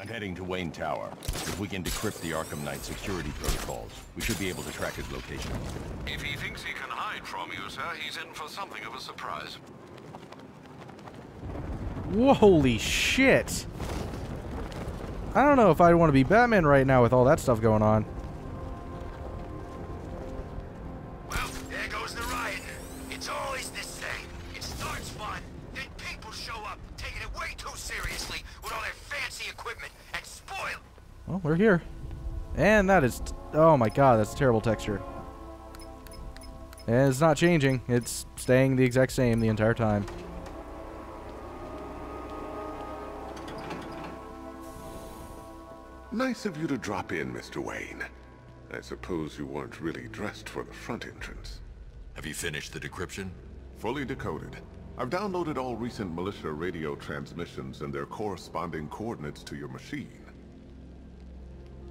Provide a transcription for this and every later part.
I'm heading to Wayne Tower. If we can decrypt the Arkham Knight security protocols, we should be able to track his location. If he thinks he can hide from you, sir, he's in for something of a surprise. Whoa, holy shit! I don't know if I'd want to be Batman right now with all that stuff going on. Well, there goes the riot. It's always the same. It starts fun, then people show up, taking it way too seriously with all their fancy equipment, and spoil. Well, we're here. And that is... oh my god, that's a terrible texture. And it's not changing. It's staying the exact same the entire time. Nice of you to drop in, Mr. Wayne. I suppose you weren't really dressed for the front entrance. Have you finished the decryption? Fully decoded. I've downloaded all recent militia radio transmissions and their corresponding coordinates to your machine.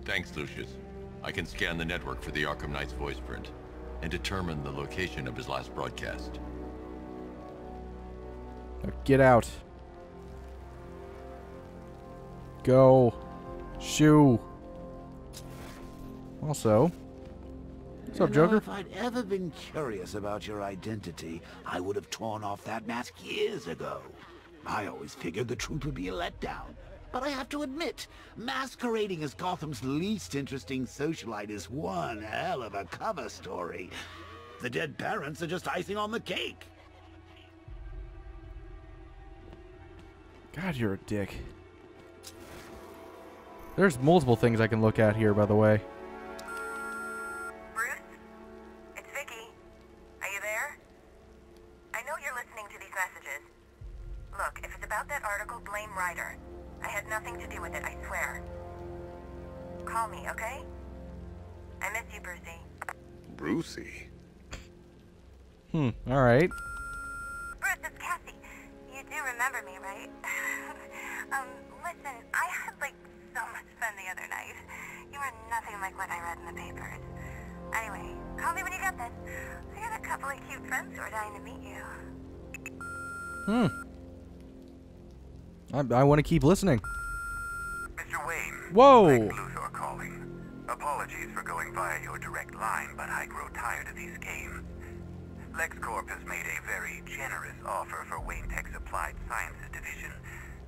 Thanks, Lucius. I can scan the network for the Arkham Knight's voice print and determine the location of his last broadcast. Now get out. Go. Shoo. Also, what's up, Joker? If I'd ever been curious about your identity, I would have torn off that mask years ago. I always figured the truth would be a letdown. But I have to admit, masquerading as Gotham's least interesting socialite is one hell of a cover story. The dead parents are just icing on the cake. God, you're a dick. There's multiple things I can look at here, by the way. Bruce? It's Vicky. Are you there? I know you're listening to these messages. Look, if it's about that article, blame Ryder. I had nothing to do with it, I swear. Call me, okay? I miss you, Brucey. Brucey? Alright. Bruce, it's Cassie. You do remember me, right? Listen, I had, so much fun the other night. You were nothing like what I read in the papers. Anyway, call me when you get this. I got a couple of cute friends who are dying to meet you. I want to keep listening. Mr. Wayne. Whoa! Lex Luthor calling. Apologies for going via your direct line, but I grow tired of these games. LexCorp has made a very generous offer for Wayne Tech's Applied Sciences Division,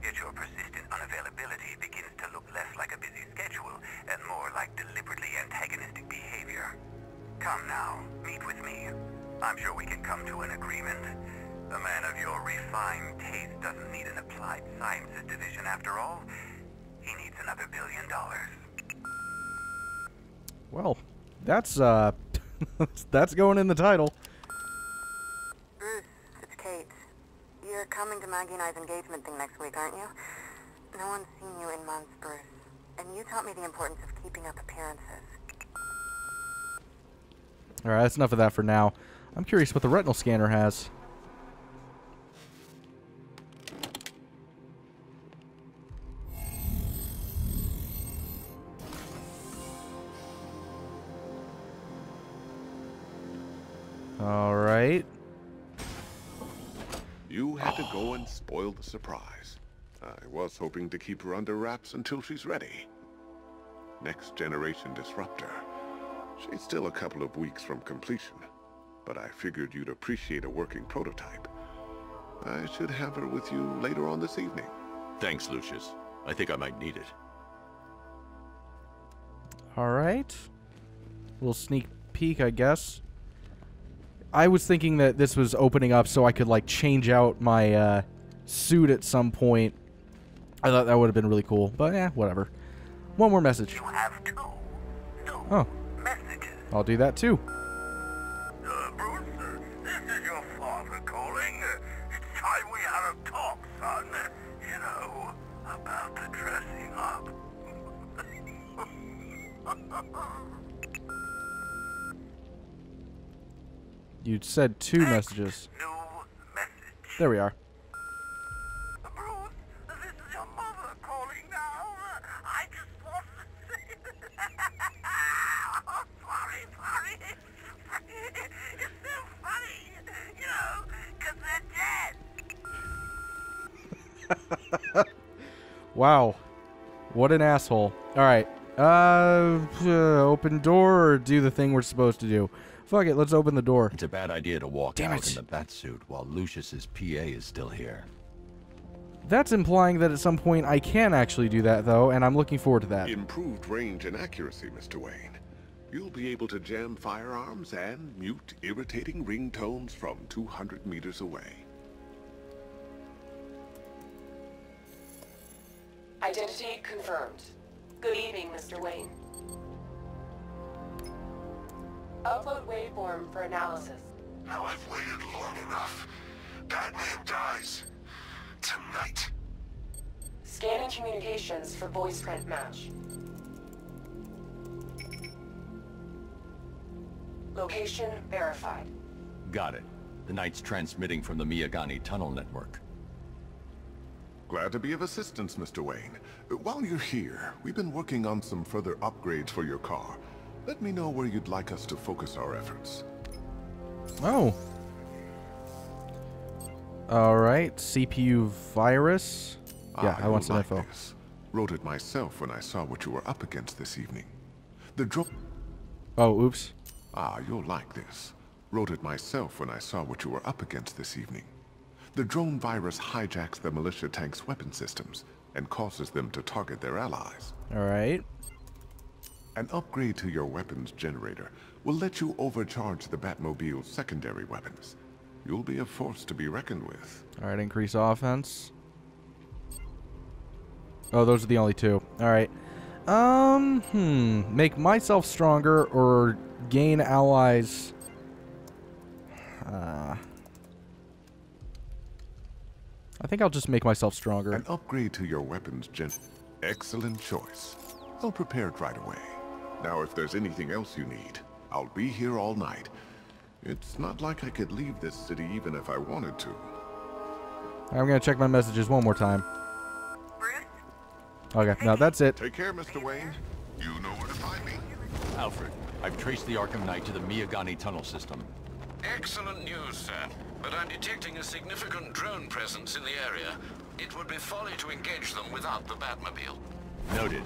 yet your persistent unavailability begins to look less like a busy schedule and more like deliberately antagonistic behavior. Come now, meet with me. I'm sure we can come to an agreement. A man of your refined taste doesn't need an Applied Sciences Division after all. He needs another $1 billion. Well, that's that's going in the title. Bruce, it's Kate. You're coming to Maggie and I's engagement thing next week, aren't you? No one's seen you in months, Bruce. And you taught me the importance of keeping up appearances. Alright, that's enough of that for now. I'm curious what the retinal scanner has. Alright. You had to go and spoil the surprise. I was hoping to keep her under wraps until she's ready. Next generation disruptor. She's still a couple of weeks from completion, but I figured you'd appreciate a working prototype. I should have her with you later on this evening. Thanks, Lucius. I think I might need it. Alright. Little sneak peek, I guess. I was thinking that this was opening up so I could, change out my suit at some point. I thought that would have been really cool, but yeah, whatever. One more message. You have two Oh, messages. I'll do that too. Bruce, this is your father calling. It's time we had a talk, son. You know, about the dressing up. You said two messages. New message. There we are. Bruce, this is your mother calling now. I just wanted to say... oh, sorry. It's so funny, you know, because they're dead. Wow. What an asshole. Alright. Open door or do the thing we're supposed to do? Fuck it, let's open the door. It's a bad idea to walk Damn out it. in the Batsuit while Lucius's PA is still here. That's implying that at some point I can actually do that, though, and I'm looking forward to that. Improved range and accuracy, Mr. Wayne. You'll be able to jam firearms and mute irritating ringtones from 200 meters away. Identity confirmed. Good evening, Mr. Wayne. Upload waveform for analysis. Now I've waited long enough. Batman dies. Tonight. Scanning communications for voice print match. Location verified. Got it. The Knight's transmitting from the Miyagani tunnel network. Glad to be of assistance, Mr. Wayne. While you're here, we've been working on some further upgrades for your car. Let me know where you'd like us to focus our efforts. Oh. Alright, CPU virus. Yeah, I want some like info. This. Wrote it myself when I saw what you were up against this evening. The drone... Oh, oops. You'll like this. Wrote it myself when I saw what you were up against this evening. The drone virus hijacks the militia tank's weapon systems and causes them to target their allies. Alright. An upgrade to your weapons generator will let you overcharge the Batmobile's secondary weapons. You'll be a force to be reckoned with. Alright, increase offense. Oh, those are the only two. Alright. Make myself stronger or gain allies. I think I'll just make myself stronger. An upgrade to your weapons Excellent choice. I'll prepare it right away. Now, if there's anything else you need, I'll be here all night. It's not like I could leave this city even if I wanted to. I'm gonna check my messages one more time. Bruce? Okay, no, that's it. Take care, Mr. Wayne. You know where to find me. Alfred, I've traced the Arkham Knight to the Miyagani tunnel system. Excellent news, sir. But I'm detecting a significant drone presence in the area. It would be folly to engage them without the Batmobile. Noted.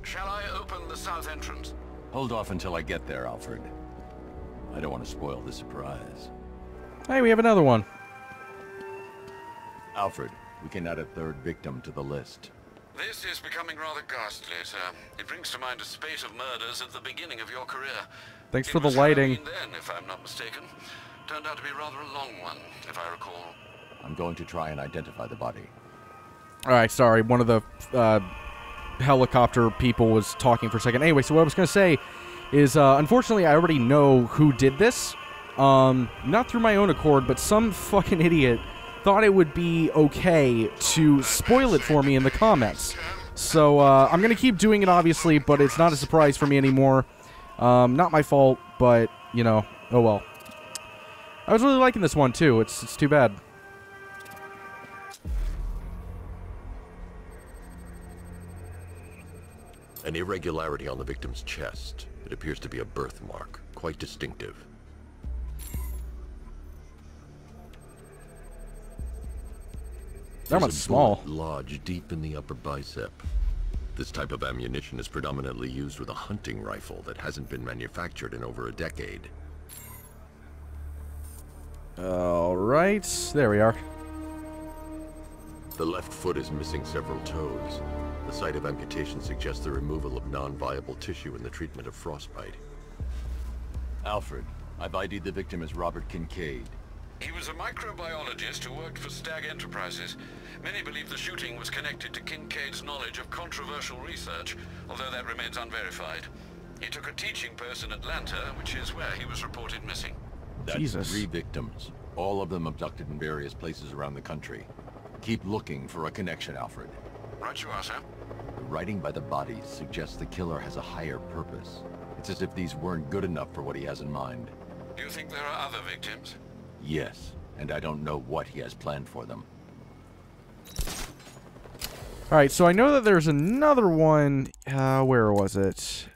Shall I open the south entrance? Hold off until I get there, Alfred. I don't want to spoil the surprise. Hey, we have another one. Alfred, we can add a third victim to the list. This is becoming rather ghastly, sir. It brings to mind a spate of murders at the beginning of your career. Thanks It for the was lighting. Halloween then, if I'm not mistaken. Turned out to be rather a long one, if I recall. I'm going to try and identify the body. Alright, sorry. One of the helicopter people was talking for a second. Anyway, so what I was going to say is, unfortunately, I already know who did this. Not through my own accord, but some fucking idiot thought it would be okay to spoil it for me in the comments. So, I'm going to keep doing it, obviously, but it's not a surprise for me anymore. Not my fault, but, you know, oh well. I was really liking this one, too. It's too bad. An irregularity on the victim's chest. It appears to be a birthmark, quite distinctive. That one's small. Bullet lodged deep in the upper bicep. This type of ammunition is predominantly used with a hunting rifle that hasn't been manufactured in over a decade. Alright, there we are. The left foot is missing several toes. The site of amputation suggests the removal of non-viable tissue in the treatment of frostbite. Alfred, I've ID'd the victim as Robert Kincaid. He was a microbiologist who worked for Stag Enterprises. Many believe the shooting was connected to Kincaid's knowledge of controversial research, although that remains unverified. He took a teaching post in Atlanta, which is where he was reported missing. That's Jesus. 3 victims, all of them abducted in various places around the country. Keep looking for a connection, Alfred. Right you are, sir. The writing by the bodies suggests the killer has a higher purpose. It's as if these weren't good enough for what he has in mind. Do you think there are other victims? Yes, and I don't know what he has planned for them. Alright, so I know that there's another one. Where was it?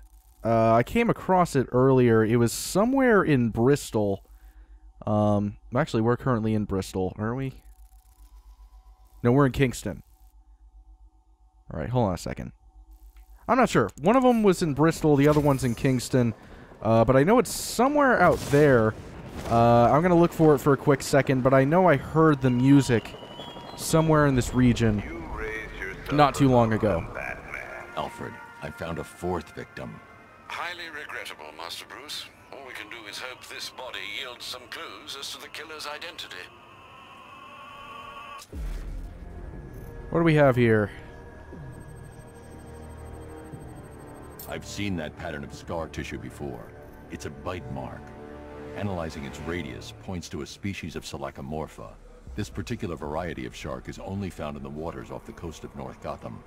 I came across it earlier. It was somewhere in Bristol. Actually, we're currently in Bristol, are we? No, we're in Kingston. Alright, hold on a second. I'm not sure. One of them was in Bristol, the other one's in Kingston. But I know it's somewhere out there. I'm going to look for it for a quick second, but I know I heard the music somewhere in this region not too long ago. Alfred, I found a fourth victim. Highly regrettable, Master Bruce. All we can do is hope this body yields some clues as to the killer's identity. What do we have here? I've seen that pattern of scar tissue before. It's a bite mark. Analyzing its radius points to a species of Selachomorpha. This particular variety of shark is only found in the waters off the coast of North Gotham.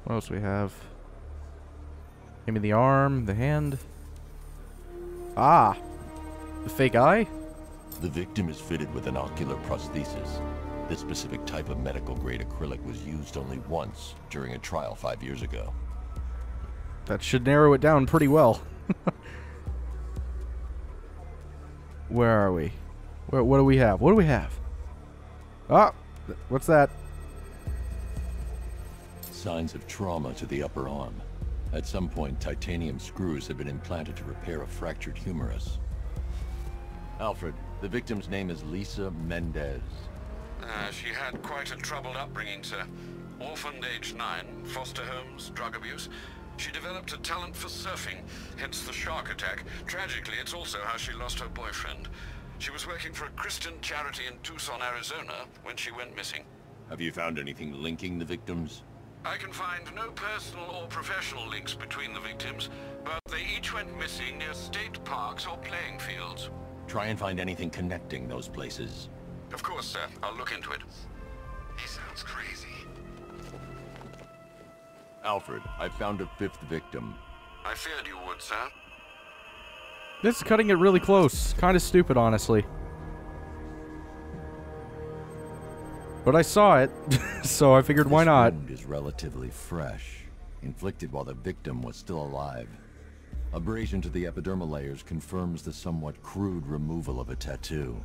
What else do we have? Give me the arm, the hand. Ah! The fake eye? The victim is fitted with an ocular prosthesis. This specific type of medical-grade acrylic was used only once during a trial 5 years ago. That should narrow it down pretty well. Where are we? What do we have? What do we have? Ah! What's that? Signs of trauma to the upper arm. At some point, titanium screws have been implanted to repair a fractured humerus. Alfred, the victim's name is Lisa Mendez. She had quite a troubled upbringing, sir. Orphaned aged 9, foster homes, drug abuse. She developed a talent for surfing, hence the shark attack. Tragically, it's also how she lost her boyfriend. She was working for a Christian charity in Tucson, Arizona, when she went missing. Have you found anything linking the victims? I can find no personal or professional links between the victims, but they each went missing near state parks or playing fields. Try and find anything connecting those places. Of course, sir. I'll look into it. He sounds crazy. Alfred, I found a fifth victim. I feared you would, sir. This is cutting it really close. Kind of stupid, honestly. But I saw it, so I figured why not. This wound is relatively fresh, inflicted while the victim was still alive. Abrasion to the epidermal layers confirms the somewhat crude removal of a tattoo.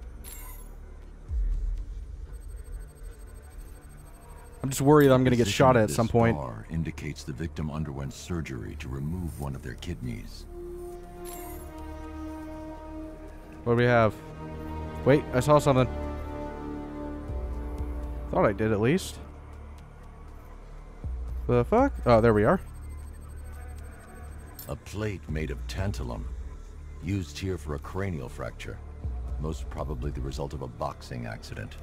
I'm just worried I'm going to get shot at This some point. scar indicates the victim underwent surgery to remove one of their kidneys. What do we have? Wait, I saw something. Thought I did at least. The fuck? Oh, there we are. A plate made of tantalum, used here for a cranial fracture, most probably the result of a boxing accident.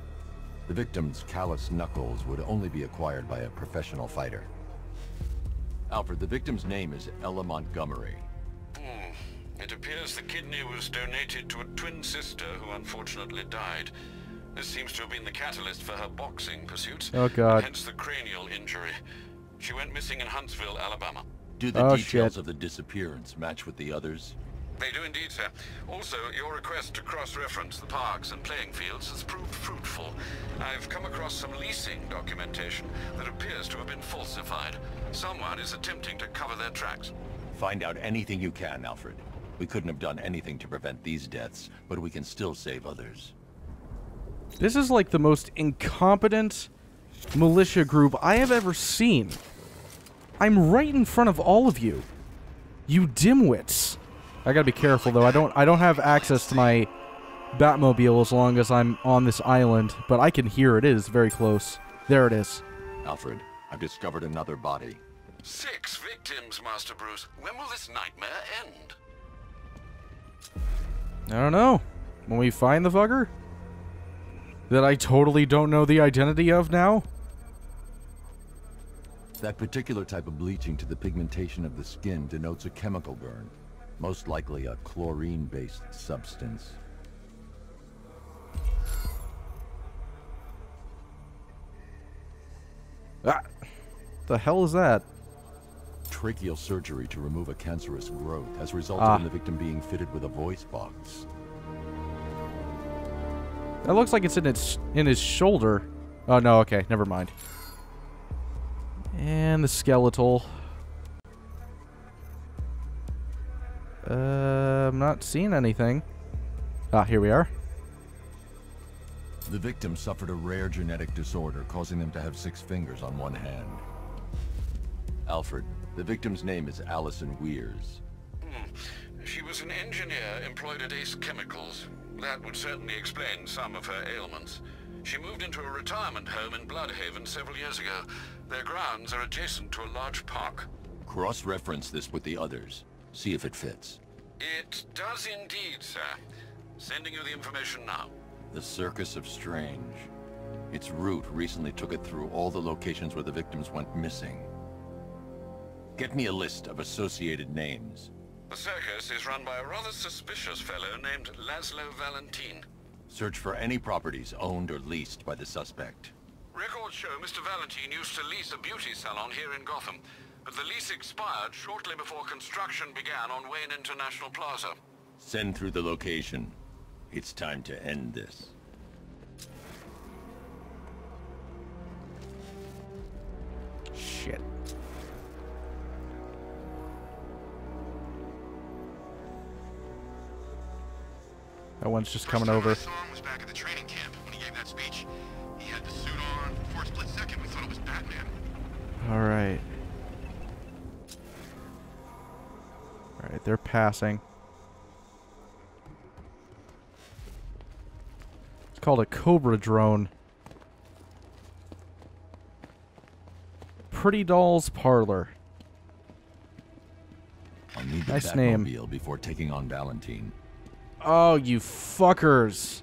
The victim's calloused knuckles would only be acquired by a professional fighter. Alfred, the victim's name is Ella Montgomery. It appears the kidney was donated to a twin sister who unfortunately died. This seems to have been the catalyst for her boxing pursuits. Oh, God. Hence the cranial injury. She went missing in Huntsville, Alabama. Do the details of the disappearance match with the others? They do indeed, sir. Also, your request to cross-reference the parks and playing fields has proved fruitful. I've come across some leasing documentation that appears to have been falsified. Someone is attempting to cover their tracks. Find out anything you can, Alfred. We couldn't have done anything to prevent these deaths, but we can still save others. This is like the most incompetent militia group I have ever seen. I'm right in front of all of you. You dimwits. I gotta be careful though. I don't have access to my Batmobile as long as I'm on this island, but I can hear it. It is very close. There it is. Alfred, I've discovered another body. 6 victims, Master Bruce. When will this nightmare end? I don't know. When we find the fucker? That I totally don't know the identity of now? That particular type of bleaching to the pigmentation of the skin denotes a chemical burn, most likely a chlorine-based substance. Ah! The hell is that? Tracheal surgery to remove a cancerous growth has resulted in the victim being fitted with a voice box. That looks like it's in his shoulder. Oh no, okay, never mind. And the skeletal. I'm not seeing anything. Ah, here we are. The victim suffered a rare genetic disorder, causing them to have 6 fingers on one hand. Alfred, the victim's name is Allison Weers. She was an engineer employed at Ace Chemicals. That would certainly explain some of her ailments. She moved into a retirement home in Bloodhaven several years ago. Their grounds are adjacent to a large park. Cross-reference this with the others. See if it fits. It does indeed, sir. Sending you the information now. The Circus of Strange. Its route recently took it through all the locations where the victims went missing. Get me a list of associated names. The circus is run by a rather suspicious fellow named Laszlo Valentin. Search for any properties owned or leased by the suspect. Records show Mr. Valentin used to lease a beauty salon here in Gotham, but the lease expired shortly before construction began on Wayne International Plaza. Send through the location. It's time to end this. Shit. That one's just coming over. I saw him was back at the training camp when he gave that speech. He had the suit on. For a split second, we thought it was Batman. Alright. Alright, they're passing. It's called a Cobra drone. Pretty Doll's Parlor. I'll need the Nice name. Batmobile before taking on Valentine. Oh, you fuckers.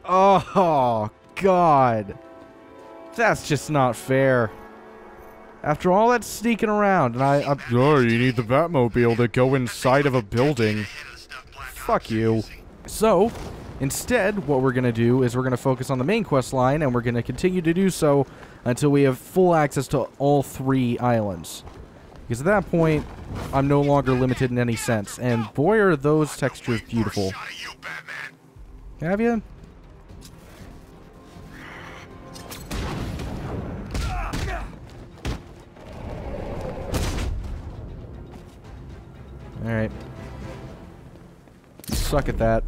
Oh, God. That's just not fair. After all that sneaking around, and oh, you need the Batmobile to go inside of a building. Fuck you. So, instead, what we're going to do is we're going to focus on the main quest line, and we're going to continue to do so until we have full access to all 3 islands. Because at that point, I'm no longer limited in any sense. And boy, are those textures beautiful. Have you? Alright. Suck at that.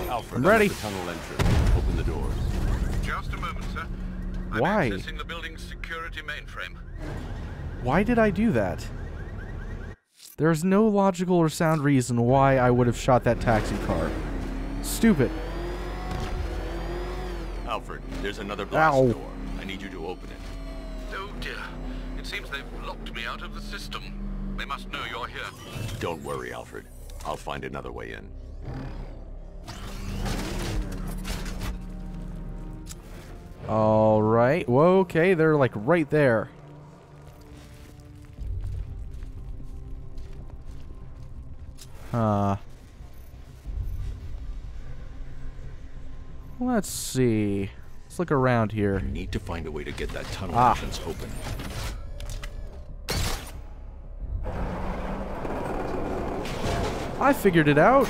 Alfred, I'm ready. The tunnel entrance. Open the doors. Just a moment, sir. I'm Why? accessing the building's security mainframe. Why did I do that? There's no logical or sound reason why I would have shot that taxi car. Stupid. Alfred, there's another glass Ow. door. I need you to open it. Oh dear. It seems they've locked me out of the system. They must know you're here. Don't worry, Alfred. I'll find another way in. Alright. Whoa, okay, they're like right there. Let's see. Let's look around here. I need to find a way to get that tunnel Ah. entrance open. I figured it out.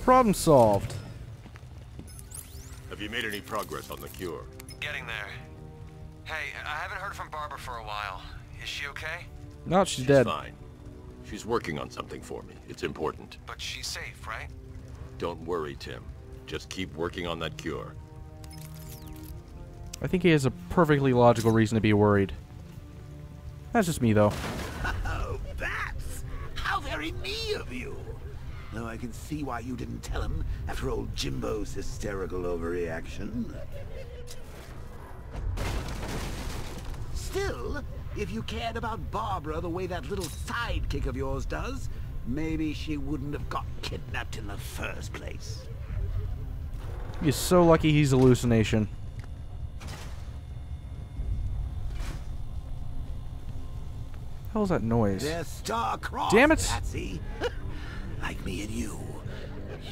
Problem solved. Have you made any progress on the cure? Getting there. Hey, I haven't heard from Barbara for a while. Is she okay? No, she's dead. Fine. She's working on something for me. It's important. But she's safe, right? Don't worry, Tim. Just keep working on that cure. I think he has a perfectly logical reason to be worried. That's just me, though. Oh, Bats! How very me of you! Though I can see why you didn't tell him after old Jimbo's hysterical overreaction. Still, if you cared about Barbara the way that little sidekick of yours does, maybe she wouldn't have got kidnapped in the first place. He's so lucky he's a hallucination. What the hell's that noise? They're star-crossed, Damn it! Patsy. Like me and you.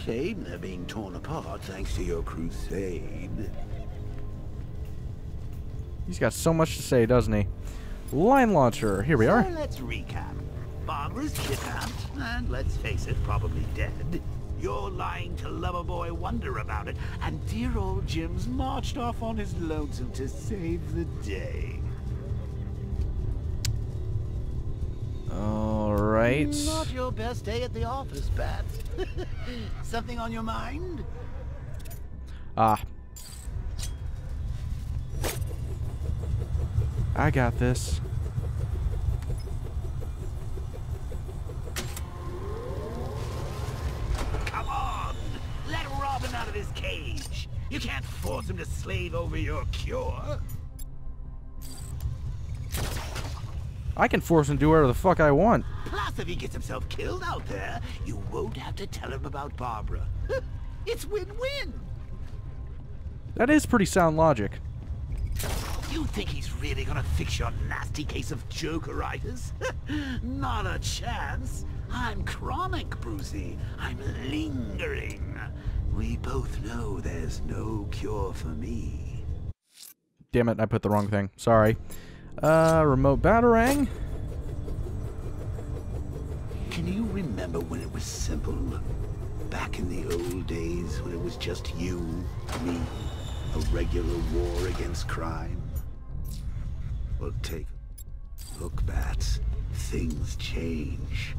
Shame they're being torn apart thanks to your crusade. He's got so much to say, doesn't he? Line launcher. Here we are. So let's recap. Barbara's kidnapped, and let's face it, probably dead. You're lying to Loverboy Wonder about it, and dear old Jim's marched off on his lonesome to save the day. All right. Not your best day at the office, Bat. Something on your mind? Ah. I got this. Come on! Let Robin out of his cage! You can't force him to slave over your cure! I can force him to do whatever the fuck I want. Plus, if he gets himself killed out there, you won't have to tell him about Barbara. It's win-win! That is pretty sound logic. You think he's really gonna fix your nasty case of Jokeritis? Not a chance. I'm chronic, Brucey. I'm lingering. We both know there's no cure for me. Damn it, I put the wrong thing. Sorry. Remote batarang. Can you remember when it was simple? Back in the old days when it was just you, me, a regular war against crime? Well, take a look, Bats. Things change.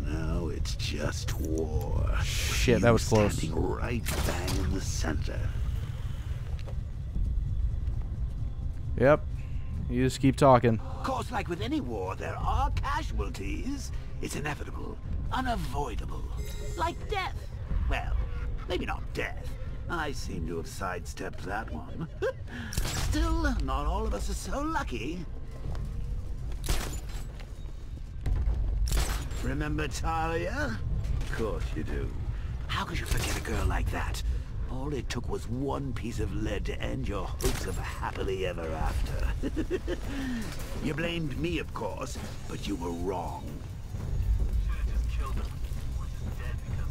Now it's just war. Shit, that was close. Standing right bang in the center. Yep. You just keep talking. Of course, like with any war, there are casualties. It's inevitable, unavoidable. Like death. Well, maybe not death. I seem to have sidestepped that one. Still, not all of us are so lucky. Remember Talia? Of course you do. How could you forget a girl like that? All it took was one piece of lead to end your hopes of a happily ever after. You blamed me, of course, but you were wrong.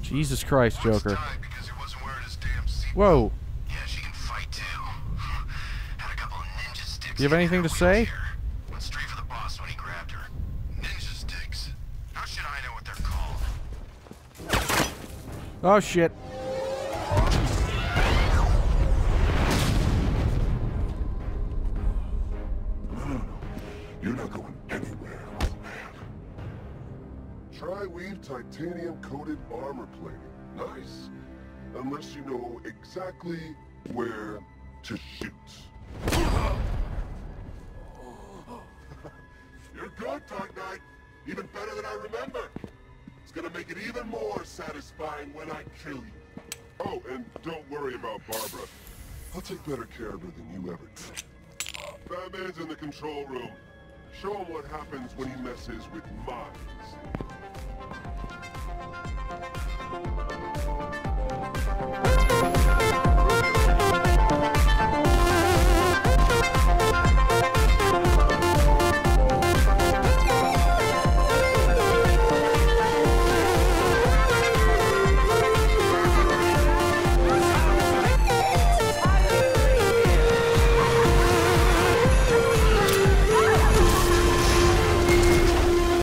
Jesus Christ, Joker. Whoa. Yeah, she can fight too. Had a couple of ninja sticks. Do you have anything to say? Went straight for the boss when he grabbed her. Ninja sticks. How should I know what they're called? Oh, shit. No. You're not going anywhere, old man. Tri-weave titanium-coated armor plating. Nice. Unless you know exactly where to shoot. You're good, Dark Knight. Even better than I remember. It's gonna make it even more satisfying when I kill you. Oh, and don't worry about Barbara. I'll take better care of her than you ever did. Batman's in the control room. Show him what happens when he messes with minds.